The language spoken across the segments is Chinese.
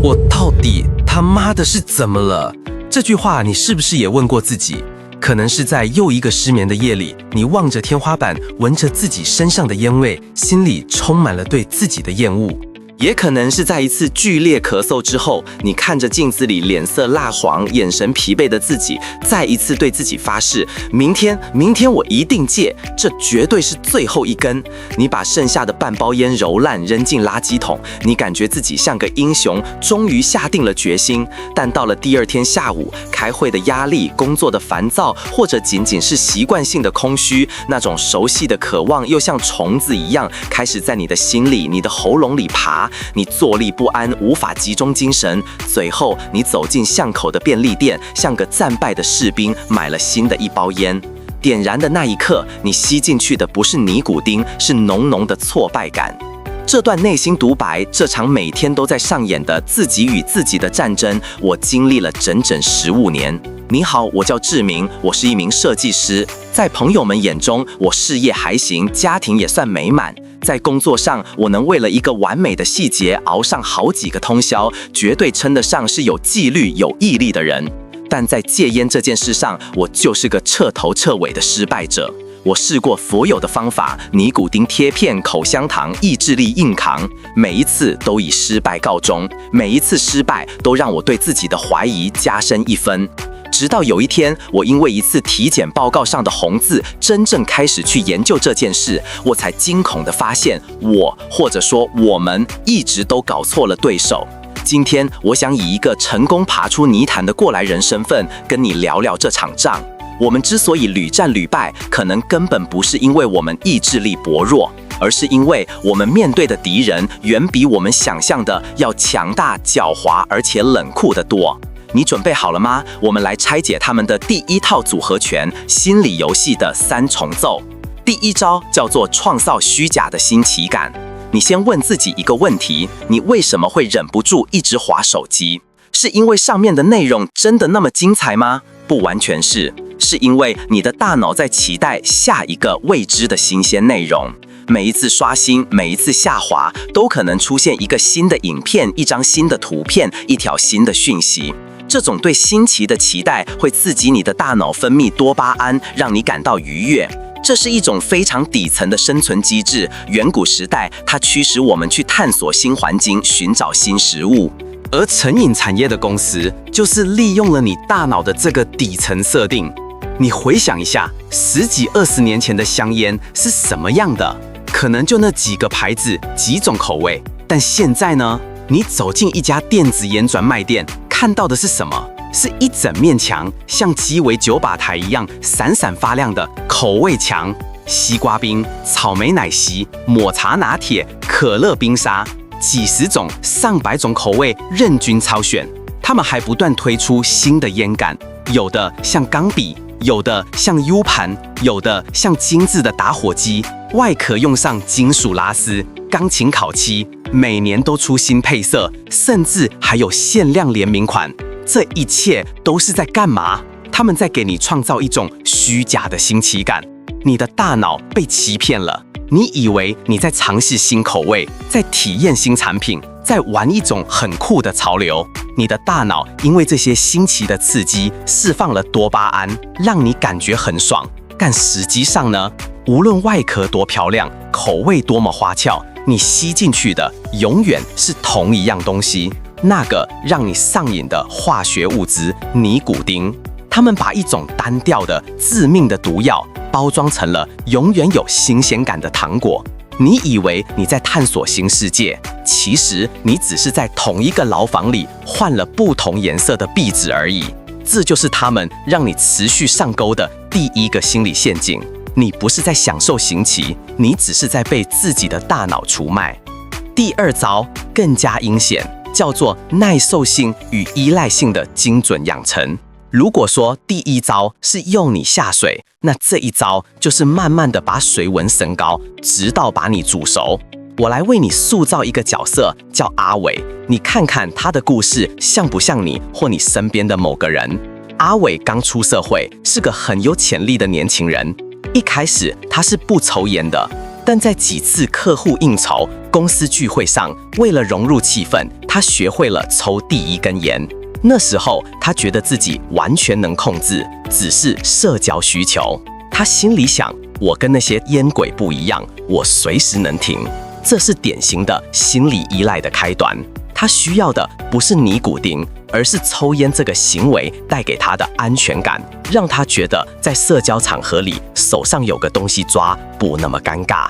我到底他妈的是怎么了？这句话你是不是也问过自己？可能是在又一个失眠的夜里，你望着天花板，闻着自己身上的烟味，心里充满了对自己的厌恶。也可能是在一次剧烈咳嗽之后，你看着镜子里脸色蜡黄、眼神疲惫的自己，再一次对自己发誓：明天我一定戒，这绝对是最后一根。你把剩下的半包烟揉烂，扔进垃圾桶，你感觉自己像个英雄，终于下定了决心。但到了第二天下午，开会的压力、工作的烦躁，或者仅仅是习惯性的空虚，那种熟悉的渴望又像虫子一样，开始在你的心里、你的喉咙里爬。你坐立不安，无法集中精神。随后，你走进巷口的便利店，像个战败的士兵，买了新的一包烟。点燃的那一刻，你吸进去的不是尼古丁，是浓浓的挫败感。这段内心独白，这场每天都在上演的自己与自己的战争，我经历了整整15年。你好，我叫志明，我是一名设计师。在朋友们眼中，我事业还行，家庭也算美满。在工作上，我能为了一个完美的细节熬上好几个通宵，绝对称得上是有纪律、有毅力的人。但在戒烟这件事上，我就是个彻头彻尾的失败者。我试过所有的方法，尼古丁贴片、口香糖、意志力硬扛，每一次都以失败告终。每一次失败都让我对自己的怀疑加深1分。直到有一天，我因为一次体检报告上的红字，真正开始去研究这件事，我才惊恐地发现，或者说我们一直都搞错了对手。今天，我想以一个成功爬出泥潭的过来人身份，跟你聊聊这场仗。我们之所以屡战屡败，可能根本不是因为我们意志力薄弱，而是因为我们面对的敌人远比我们想象的要强大、狡猾，而且冷酷得多。你准备好了吗？我们来拆解他们的第一套组合拳——心理游戏的3重奏。第一招叫做创造虚假的新奇感。你先问自己一个问题：你为什么会忍不住一直滑手机？是因为上面的内容真的那么精彩吗？不完全是，是因为你的大脑在期待下一个未知的新鲜内容。每一次刷新，每一次下滑，都可能出现一个新的影片、一张新的图片、一条新的讯息。这种对新奇的期待会刺激你的大脑分泌多巴胺，让你感到愉悦。这是一种非常底层的生存机制。远古时代，它驱使我们去探索新环境，寻找新食物。而成瘾产业的公司，就是利用了你大脑的这个底层设定。你回想一下，10几20年前的香烟是什么样的？可能就那几个牌子、几种口味。但现在呢？你走进一家电子烟专卖店，看到的是什么？是一整面墙，像鸡尾酒吧台一样闪闪发亮的口味墙，西瓜冰、草莓奶昔、抹茶拿铁、可乐冰沙，几十种、上百种口味任君挑选。他们还不断推出新的烟感，有的像钢笔，有的像 U 盘，有的像精致的打火机，外壳用上金属拉丝、钢琴烤漆，每年都出新配色，甚至还有限量联名款。这一切都是在干嘛？他们在给你创造一种虚假的新奇感。你的大脑被欺骗了，你以为你在尝试新口味，在体验新产品，在玩一种很酷的潮流。你的大脑因为这些新奇的刺激，释放了多巴胺，让你感觉很爽。但实际上呢，无论外壳多漂亮，口味多么花俏，你吸进去的永远是同一样东西，那个让你上瘾的化学物质尼古丁。他们把一种单调的致命的毒药包装成了永远有新鲜感的糖果。你以为你在探索新世界，其实你只是在同一个牢房里换了不同颜色的壁纸而已。这就是他们让你持续上钩的第一个心理陷阱。你不是在享受新奇，你只是在被自己的大脑出卖。第二招更加阴险，叫做耐受性与依赖性的精准养成。如果说第一招是诱你下水，那这一招就是慢慢的把水温升高，直到把你煮熟。我来为你塑造一个角色，叫阿伟，你看看他的故事像不像你或你身边的某个人？阿伟刚出社会，是个很有潜力的年轻人。一开始他是不抽烟的，但在几次客户应酬、公司聚会上，为了融入气氛，他学会了抽第一根烟。那时候他觉得自己完全能控制，只是社交需求。他心里想，我跟那些烟鬼不一样，我随时能停。这是典型的心理依赖的开端。他需要的不是尼古丁，而是抽烟这个行为带给他的安全感，让他觉得在社交场合里手上有个东西抓，不那么尴尬。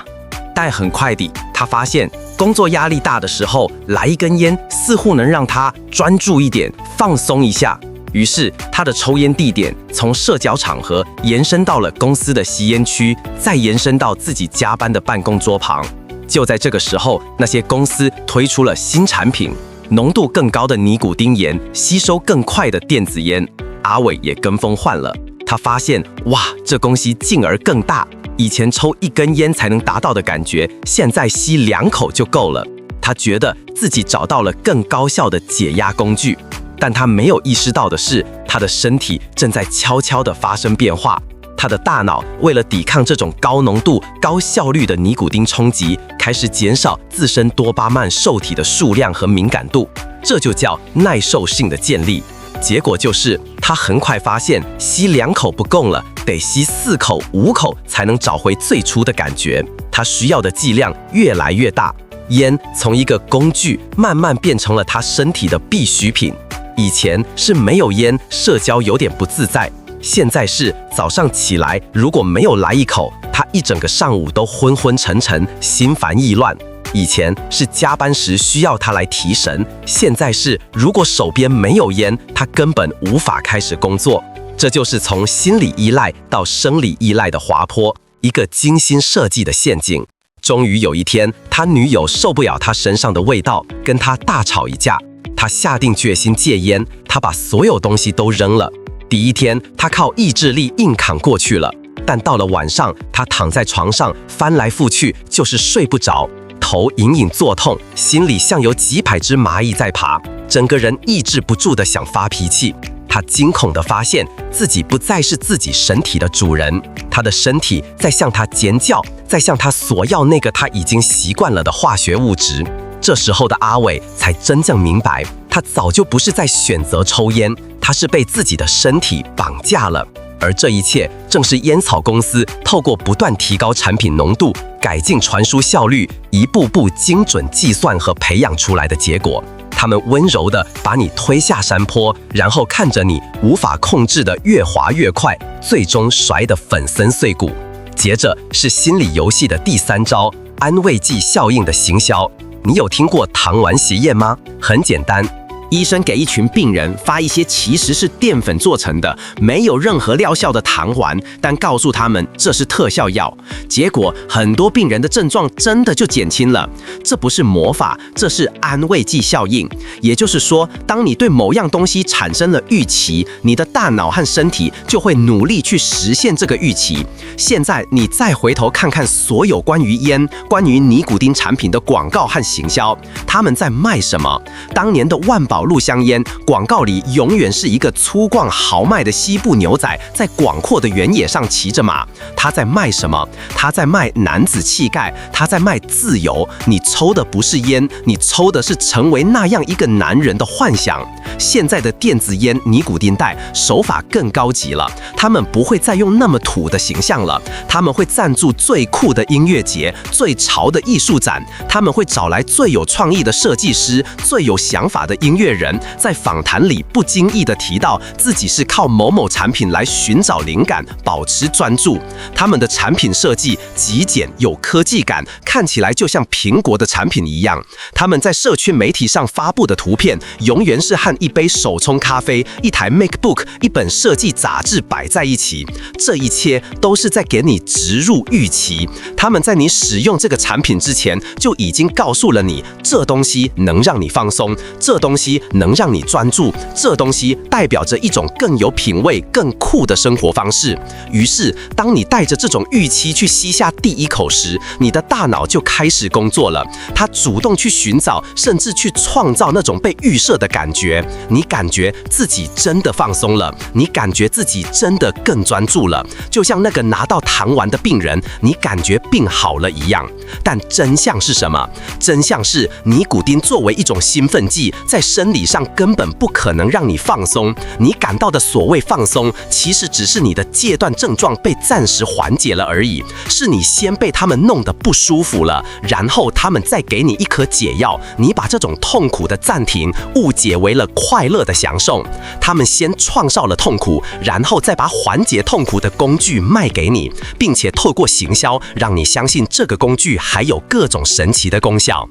但很快地，他发现工作压力大的时候，来一根烟似乎能让他专注一点，放松一下。于是，他的抽烟地点从社交场合延伸到了公司的吸烟区，再延伸到自己加班的办公桌旁。就在这个时候，那些公司推出了新产品，浓度更高的尼古丁盐，吸收更快的电子烟。阿伟也跟风换了。他发现，哇，这东西劲儿更大。以前抽一根烟才能达到的感觉，现在吸2口就够了。他觉得自己找到了更高效的解压工具，但他没有意识到的是，他的身体正在悄悄地发生变化。他的大脑为了抵抗这种高浓度、高效率的尼古丁冲击，开始减少自身多巴胺受体的数量和敏感度，这就叫耐受性的建立。结果就是，他很快发现吸2口不够了，得吸4口、5口才能找回最初的感觉。他需要的剂量越来越大，烟从一个工具慢慢变成了他身体的必需品。以前是没有烟，社交有点不自在；现在是早上起来如果没有来一口，他一整个上午都昏昏沉沉、心烦意乱。以前是加班时需要他来提神，现在是如果手边没有烟，他根本无法开始工作。这就是从心理依赖到生理依赖的滑坡，一个精心设计的陷阱。终于有一天，他女友受不了他身上的味道，跟他大吵一架。他下定决心戒烟，他把所有东西都扔了。第一天，他靠意志力硬扛过去了，但到了晚上，他躺在床上翻来覆去，就是睡不着。头隐隐作痛，心里像有几百只蚂蚁在爬，整个人抑制不住的想发脾气。他惊恐地发现自己不再是自己身体的主人，他的身体在向他尖叫，在向他索要那个他已经习惯了的化学物质。这时候的阿伟才真正明白，他早就不是在选择抽烟，他是被自己的身体绑架了。而这一切正是烟草公司透过不断提高产品浓度、改进传输效率，一步步精准计算和培养出来的结果。他们温柔地把你推下山坡，然后看着你无法控制的越滑越快，最终摔得粉身碎骨。接着是心理游戏的第3招，安慰剂效应的行销。你有听过糖丸实验吗？很简单。医生给一群病人发一些其实是淀粉做成的、没有任何疗效的糖丸，但告诉他们这是特效药。结果很多病人的症状真的就减轻了。这不是魔法，这是安慰剂效应。也就是说，当你对某样东西产生了预期，你的大脑和身体就会努力去实现这个预期。现在你再回头看看所有关于烟、关于尼古丁产品的广告和行销，他们在卖什么？当年的万宝路香烟广告里永远是一个粗犷豪迈的西部牛仔在广阔的原野上骑着马。他在卖什么？他在卖男子气概，他在卖自由。你抽的不是烟，你抽的是成为那样一个男人的幻想。现在的电子烟、尼古丁袋手法更高级了，他们不会再用那么土的形象了，他们会赞助最酷的音乐节、最潮的艺术展，他们会找来最有创意的设计师、最有想法的音乐人，在访谈里不经意地提到自己是靠某某产品来寻找灵感、保持专注。他们的产品设计极简有科技感，看起来就像苹果的产品一样。他们在社区媒体上发布的图片，永远是和一杯手冲咖啡、一台 MacBook、一本设计杂志摆在一起。这一切都是在给你植入预期。他们在你使用这个产品之前，就已经告诉了你，这东西能让你放松，这东西能让你专注，这东西代表着一种更有品味、更酷的生活方式。于是，当你带着这种预期去吸下第一口时，你的大脑就开始工作了。它主动去寻找，甚至去创造那种被预设的感觉。你感觉自己真的放松了，你感觉自己真的更专注了，就像那个拿到糖丸的病人，你感觉病好了一样。但真相是什么？真相是尼古丁作为一种兴奋剂，在生理上根本不可能让你放松。你感到的所谓放松，其实只是你的戒断症状被暂时缓解了而已，是你先被他们弄得不舒服了，然后他们再给你一颗解药，你把这种痛苦的暂停误解为了快乐的享受。他们先创造了痛苦，然后再把缓解痛苦的工具卖给你，并且透过行销让你相信这个工具还有各种神奇的功效。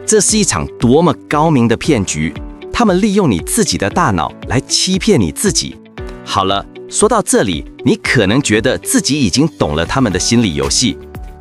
这是一场多么高明的骗局！他们利用你自己的大脑来欺骗你自己。好了，说到这里，你可能觉得自己已经懂了他们的心理游戏，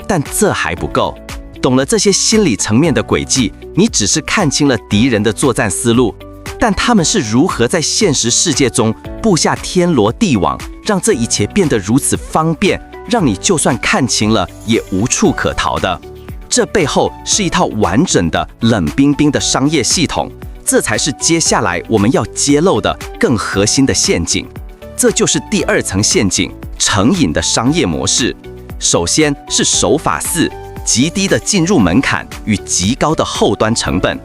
但这还不够。懂了这些心理层面的轨迹，你只是看清了敌人的作战思路，但他们是如何在现实世界中布下天罗地网，让这一切变得如此方便，让你就算看清了也无处可逃的。这背后是一套完整的冷冰冰的商业系统，这才是接下来我们要揭露的更核心的陷阱。这就是第二层陷阱，成瘾的商业模式。首先是手法4，极低的进入门槛与极高的后端成本。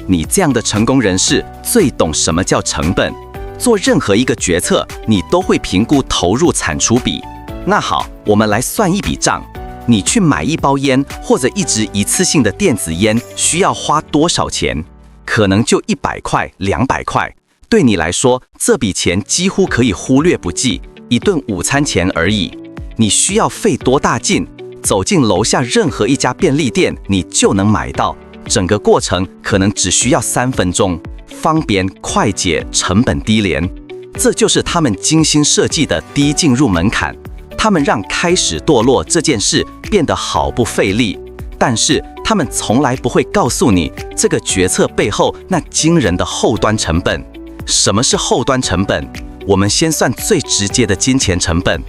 你这样的成功人士最懂什么叫成本，做任何一个决策，你都会评估投入产出比。那好，我们来算一笔账。你去买一包烟或者一支一次性的电子烟需要花多少钱？可能就100块、200块。对你来说，这笔钱几乎可以忽略不计，一顿午餐钱而已。你需要费多大劲？走进楼下任何一家便利店，你就能买到。整个过程可能只需要3分钟，方便、快捷、成本低廉。这就是他们精心设计的低进入门槛。他们让开始堕落这件事变得毫不费力，但是他们从来不会告诉你这个决策背后那惊人的后端成本。什么是后端成本？我们先算最直接的金钱成本。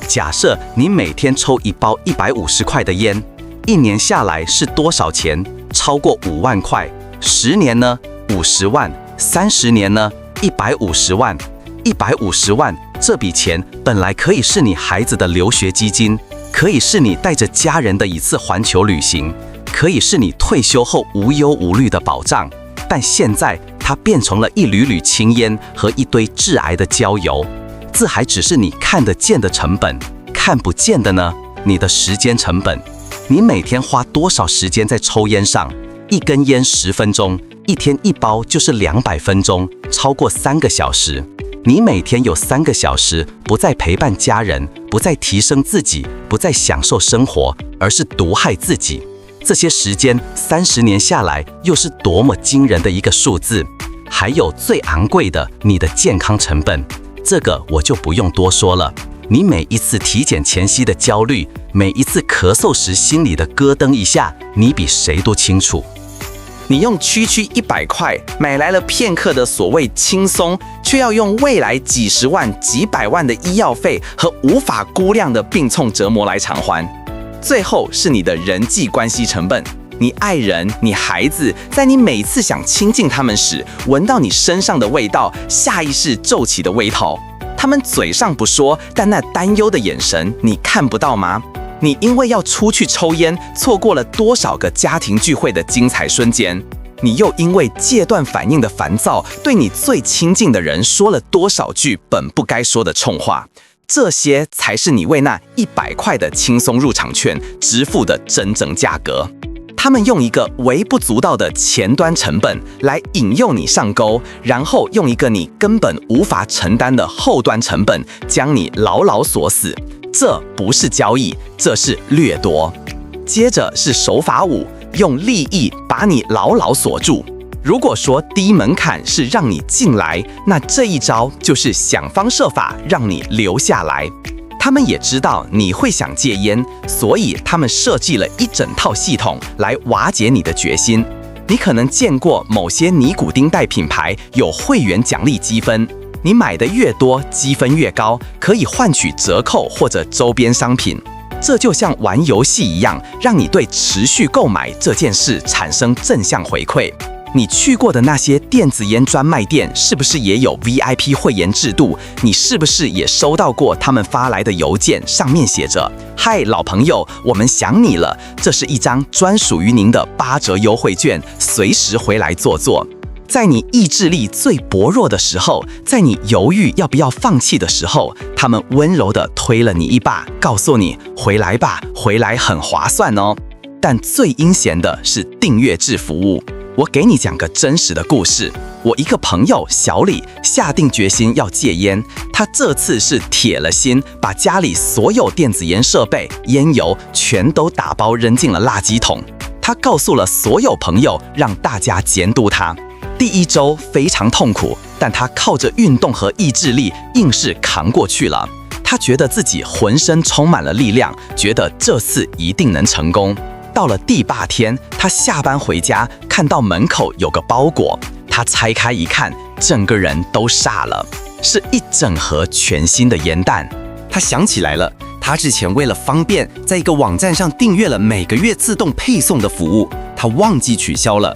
假设你每天抽一包150块的烟，1年下来是多少钱？超过5万块。10年呢？50万。30年呢？150万。150万，这笔钱本来可以是你孩子的留学基金，可以是你带着家人的一次环球旅行，可以是你退休后无忧无虑的保障，但现在它变成了一缕缕青烟和一堆致癌的焦油。这还只是你看得见的成本，看不见的呢？你的时间成本。你每天花多少时间在抽烟上？一根烟10分钟，一天一包就是200分钟，超过3个小时。你每天有3个小时不再陪伴家人，不再提升自己，不再享受生活，而是毒害自己。这些时间30年下来，又是多么惊人的一个数字！还有最昂贵的，你的健康成本，这个我就不用多说了。你每一次体检前夕的焦虑，每一次咳嗽时心里的咯噔一下，你比谁都清楚。你用区区100块买来了片刻的所谓轻松，却要用未来几十万、几百万的医药费和无法估量的病痛折磨来偿还。最后是你的人际关系成本，你爱人、你孩子，在你每次想亲近他们时，闻到你身上的味道，下意识皱起的微头。他们嘴上不说，但那担忧的眼神，你看不到吗？你因为要出去抽烟，错过了多少个家庭聚会的精彩瞬间？你又因为戒断反应的烦躁，对你最亲近的人说了多少句本不该说的冲话？这些才是你为那100块的轻松入场券支付的真正价格。他们用一个微不足道的前端成本来引诱你上钩，然后用一个你根本无法承担的后端成本将你牢牢锁死。这不是交易，这是掠夺。接着是手法5，用利益把你牢牢锁住。如果说低门槛是让你进来，那这一招就是想方设法让你留下来。他们也知道你会想戒烟，所以他们设计了一整套系统来瓦解你的决心。你可能见过某些尼古丁袋品牌有会员奖励积分，你买的越多，积分越高，可以换取折扣或者周边商品。这就像玩游戏一样，让你对持续购买这件事产生正向回馈。你去过的那些电子烟专卖店是不是也有 VIP 会员制度？你是不是也收到过他们发来的邮件，上面写着“嗨，老朋友，我们想你了”，这是一张专属于您的8折优惠券，随时回来坐坐。在你意志力最薄弱的时候，在你犹豫要不要放弃的时候，他们温柔地推了你一把，告诉你回来吧，回来很划算哦。但最阴险的是订阅制服务。我给你讲个真实的故事。我一个朋友小李下定决心要戒烟，他这次是铁了心，把家里所有电子烟设备、烟油全都打包扔进了垃圾桶。他告诉了所有朋友，让大家监督他。第1周非常痛苦，但他靠着运动和意志力硬是扛过去了。他觉得自己浑身充满了力量，觉得这次一定能成功。到了第8天，他下班回家，看到门口有个包裹，他拆开一看，整个人都傻了，是一整盒全新的烟弹。他想起来了，他之前为了方便，在一个网站上订阅了每个月自动配送的服务，他忘记取消了。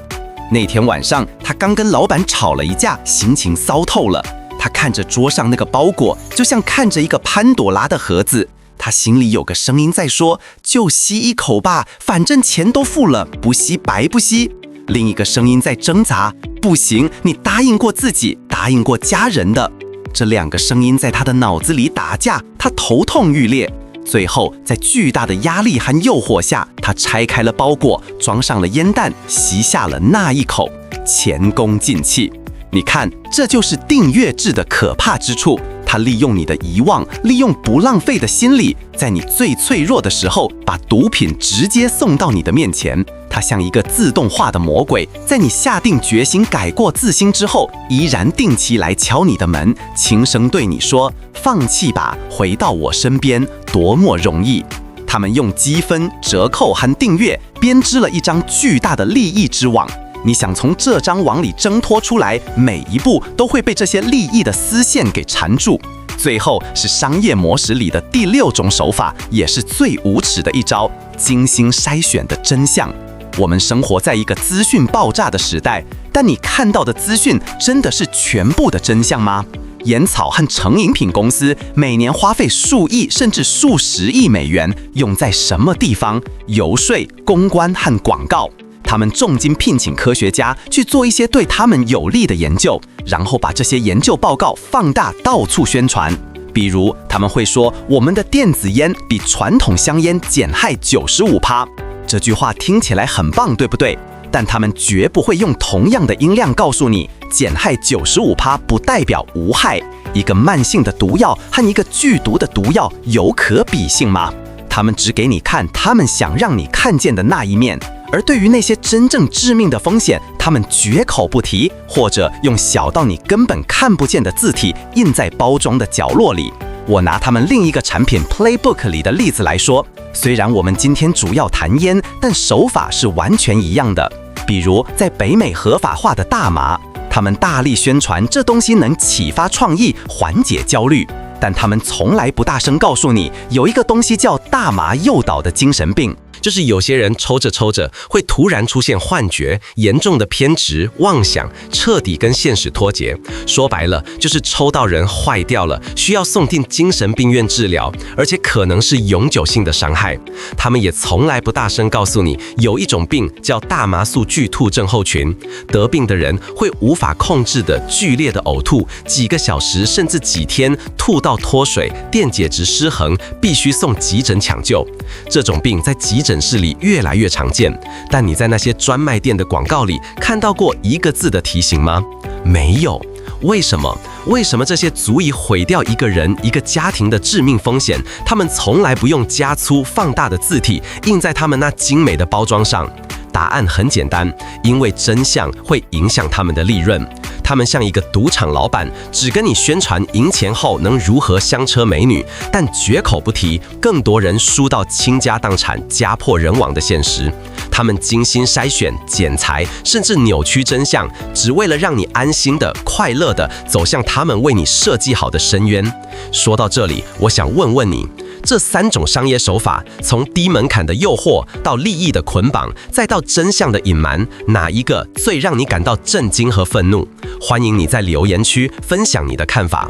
那天晚上，他刚跟老板吵了一架，心情糟透了。他看着桌上那个包裹，就像看着一个潘朵拉的盒子。他心里有个声音在说：“就吸一口吧，反正钱都付了，不吸白不吸。”另一个声音在挣扎：“不行，你答应过自己，答应过家人的。”这2个声音在他的脑子里打架，他头痛欲裂。最后，在巨大的压力和诱惑下，他拆开了包裹，装上了烟弹，吸下了那一口，前功尽弃。你看，这就是订阅制的可怕之处。它利用你的遗忘，利用不浪费的心理，在你最脆弱的时候，把毒品直接送到你的面前。它像一个自动化的魔鬼，在你下定决心改过自新之后，依然定期来敲你的门，轻声对你说：“放弃吧，回到我身边，多么容易。”他们用积分、折扣和订阅编织了一张巨大的利益之网。你想从这张网里挣脱出来，每一步都会被这些利益的丝线给缠住。最后是商业模式里的第6种手法，也是最无耻的一招：精心筛选的真相。我们生活在一个资讯爆炸的时代，但你看到的资讯真的是全部的真相吗？烟草和成瘾品公司每年花费数亿甚至数十亿美元，用在什么地方？游说、公关和广告。他们重金聘请科学家去做一些对他们有利的研究，然后把这些研究报告放大，到处宣传。比如，他们会说我们的电子烟比传统香烟减害95%。这句话听起来很棒，对不对？但他们绝不会用同样的音量告诉你，减害95%不代表无害。一个慢性的毒药和一个剧毒的毒药有可比性吗？他们只给你看他们想让你看见的那一面。而对于那些真正致命的风险，他们绝口不提，或者用小到你根本看不见的字体印在包装的角落里。我拿他们另一个产品 Playbook 里的例子来说，虽然我们今天主要谈烟，但手法是完全一样的。比如在北美合法化的大麻，他们大力宣传这东西能启发创意，缓解焦虑，但他们从来不大声告诉你，有一个东西叫大麻诱导的精神病。就是有些人抽着抽着会突然出现幻觉，严重的偏执、妄想，彻底跟现实脱节。说白了，就是抽到人坏掉了，需要送进精神病院治疗，而且可能是永久性的伤害。他们也从来不大声告诉你，有一种病叫大麻素剧吐症候群，得病的人会无法控制的剧烈的呕吐，几个小时甚至几天，吐到脱水，电解质失衡，必须送急诊抢救。这种病在急诊室里越来越常见，但你在那些专卖店的广告里看到过一个字的提醒吗？没有。为什么？为什么这些足以毁掉一个人、一个家庭的致命风险，他们从来不用加粗放大的字体印在他们那精美的包装上？答案很简单，因为真相会影响他们的利润。他们像一个赌场老板，只跟你宣传赢钱后能如何香车美女，但绝口不提更多人输到倾家荡产、家破人亡的现实。他们精心筛选、剪裁，甚至扭曲真相，只为了让你安心的、快乐的走向他们为你设计好的深渊。说到这里，我想问问你，这3种商业手法，从低门槛的诱惑到利益的捆绑，再到真相的隐瞒，哪一个最让你感到震惊和愤怒？欢迎你在留言区分享你的看法。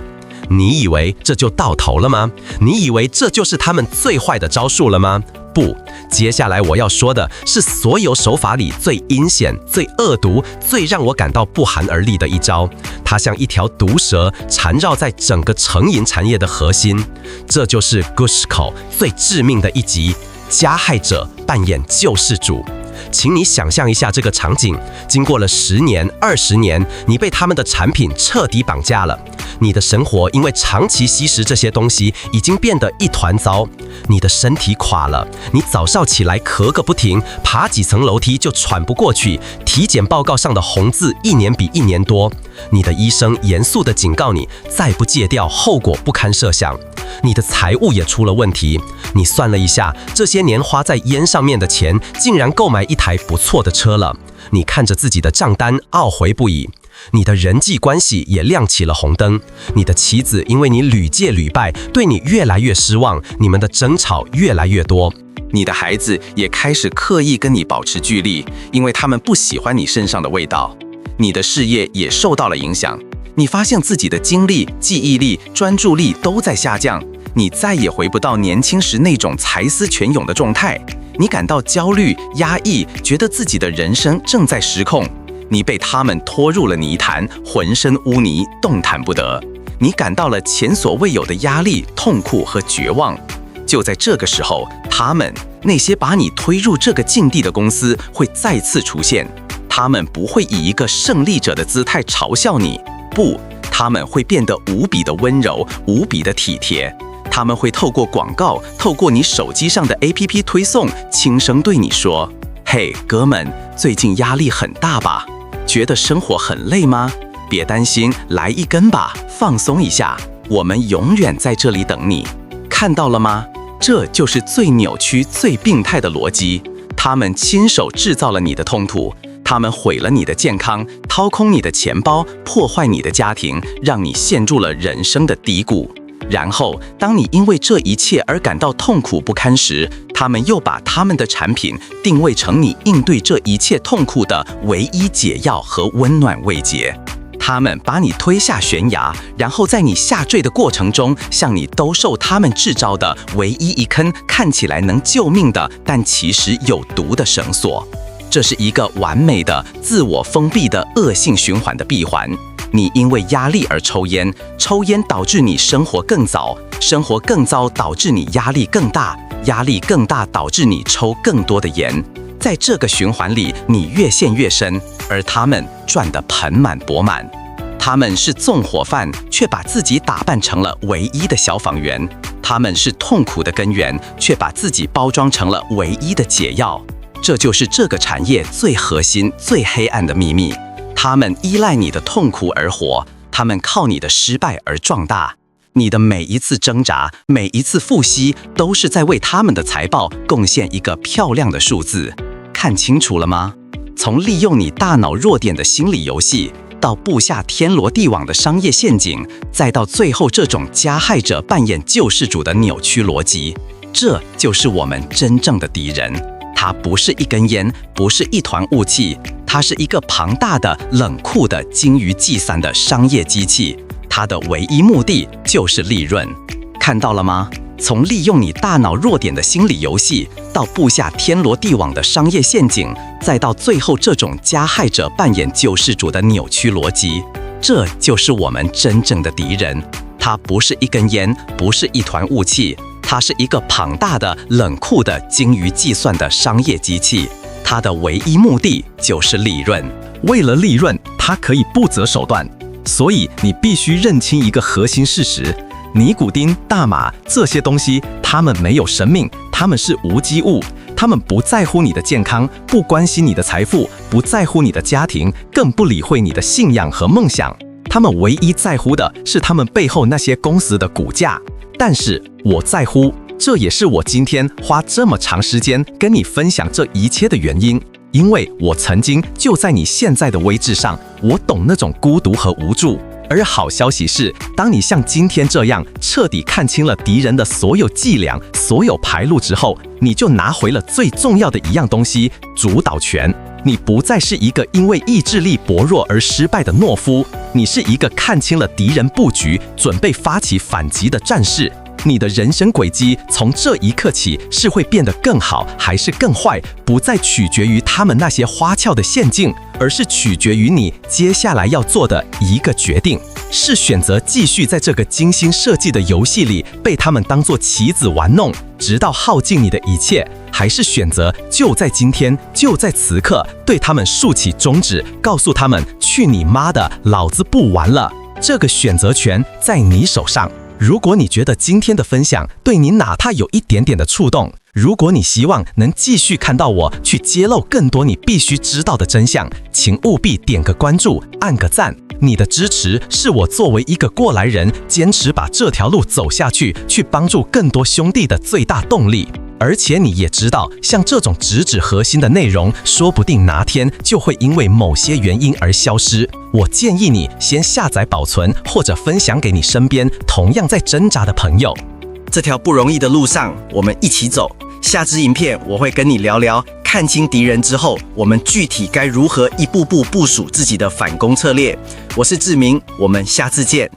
你以为这就到头了吗？你以为这就是他们最坏的招数了吗？不，接下来我要说的是所有手法里最阴险、最恶毒、最让我感到不寒而栗的一招。它像一条毒蛇缠绕在整个成瘾产业的核心。这就是 Gushko 最致命的一击：加害者扮演救世主。请你想象一下这个场景，经过了10年、20年，你被他们的产品彻底绑架了。你的生活因为长期吸食这些东西，已经变得一团糟。你的身体垮了，你早上起来咳个不停，爬几层楼梯就喘不过去，体检报告上的红字1年比1年多。你的医生严肃地警告你，再不戒掉，后果不堪设想。你的财务也出了问题，你算了一下，这些年花在烟上面的钱，竟然购买一台不错的车了。你看着自己的账单，懊悔不已。你的人际关系也亮起了红灯，你的妻子因为你屡戒屡败，对你越来越失望，你们的争吵越来越多。你的孩子也开始刻意跟你保持距离，因为他们不喜欢你身上的味道。你的事业也受到了影响，你发现自己的精力、记忆力、专注力都在下降，你再也回不到年轻时那种才思泉涌的状态。你感到焦虑、压抑，觉得自己的人生正在失控。你被他们拖入了泥潭，浑身污泥，动弹不得。你感到了前所未有的压力、痛苦和绝望。就在这个时候，那些把你推入这个境地的公司会再次出现。他们不会以一个胜利者的姿态嘲笑你，不，他们会变得无比的温柔，无比的体贴。他们会透过广告，透过你手机上的 APP 推送，轻声对你说：“嘿，哥们，最近压力很大吧？觉得生活很累吗？别担心，来一根吧，放松一下，我们永远在这里等你。”看到了吗？这就是最扭曲、最病态的逻辑。他们亲手制造了你的痛苦，他们毁了你的健康，掏空你的钱包，破坏你的家庭，让你陷入了人生的低谷。然后，当你因为这一切而感到痛苦不堪时，他们又把他们的产品定位成你应对这一切痛苦的唯一解药和温暖慰藉。他们把你推下悬崖，然后在你下坠的过程中，向你兜售他们制造的唯一一根看起来能救命的，但其实有毒的绳索。这是一个完美的自我封闭的恶性循环的闭环。你因为压力而抽烟，抽烟导致你生活更糟，生活更糟导致你压力更大，压力更大导致你抽更多的烟。在这个循环里，你越陷越深，而他们赚得盆满钵满。他们是纵火犯，却把自己打扮成了唯一的消防员；他们是痛苦的根源，却把自己包装成了唯一的解药。这就是这个产业最核心、最黑暗的秘密。他们依赖你的痛苦而活，他们靠你的失败而壮大。你的每一次挣扎，每一次复吸，都是在为他们的财报贡献一个漂亮的数字。看清楚了吗？从利用你大脑弱点的心理游戏，到布下天罗地网的商业陷阱，再到最后这种加害者扮演救世主的扭曲逻辑，这就是我们真正的敌人。它不是一根烟，不是一团雾气，它是一个庞大的、冷酷的、精于计算的商业机器。它的唯一目的就是利润。看到了吗？从利用你大脑弱点的心理游戏，到布下天罗地网的商业陷阱，再到最后这种加害者扮演救世主的扭曲逻辑，这就是我们真正的敌人。它不是一根烟，不是一团雾气，它是一个庞大的、冷酷的、精于计算的商业机器。它的唯一目的就是利润。为了利润，它可以不择手段。所以你必须认清一个核心事实：尼古丁、大麻这些东西，它们没有生命，它们是无机物，它们不在乎你的健康，不关心你的财富，不在乎你的家庭，更不理会你的信仰和梦想。他们唯一在乎的是他们背后那些公司的股价。但是我在乎，这也是我今天花这么长时间跟你分享这一切的原因。因为我曾经就在你现在的位置上，我懂那种孤独和无助，而好消息是，当你像今天这样彻底看清了敌人的所有伎俩、所有牌路之后，你就拿回了最重要的一样东西——主导权。你不再是一个因为意志力薄弱而失败的懦夫，你是一个看清了敌人布局、准备发起反击的战士。你的人生轨迹从这一刻起是会变得更好还是更坏，不再取决于他们那些花俏的陷阱，而是取决于你接下来要做的一个决定：是选择继续在这个精心设计的游戏里被他们当作棋子玩弄，直到耗尽你的一切，还是选择就在今天，就在此刻，对他们竖起中指，告诉他们去你妈的，老子不玩了。这个选择权在你手上。如果你觉得今天的分享对你哪怕有一点点的触动，如果你希望能继续看到我去揭露更多你必须知道的真相，请务必点个关注，按个赞。你的支持是我作为一个过来人，坚持把这条路走下去，去帮助更多兄弟的最大动力。而且你也知道，像这种直指核心的内容，说不定哪天就会因为某些原因而消失。我建议你先下载保存，或者分享给你身边同样在挣扎的朋友。这条不容易的路上，我们一起走。下支影片我会跟你聊聊，看清敌人之后，我们具体该如何一步步部署自己的反攻策略。我是志明，我们下次见。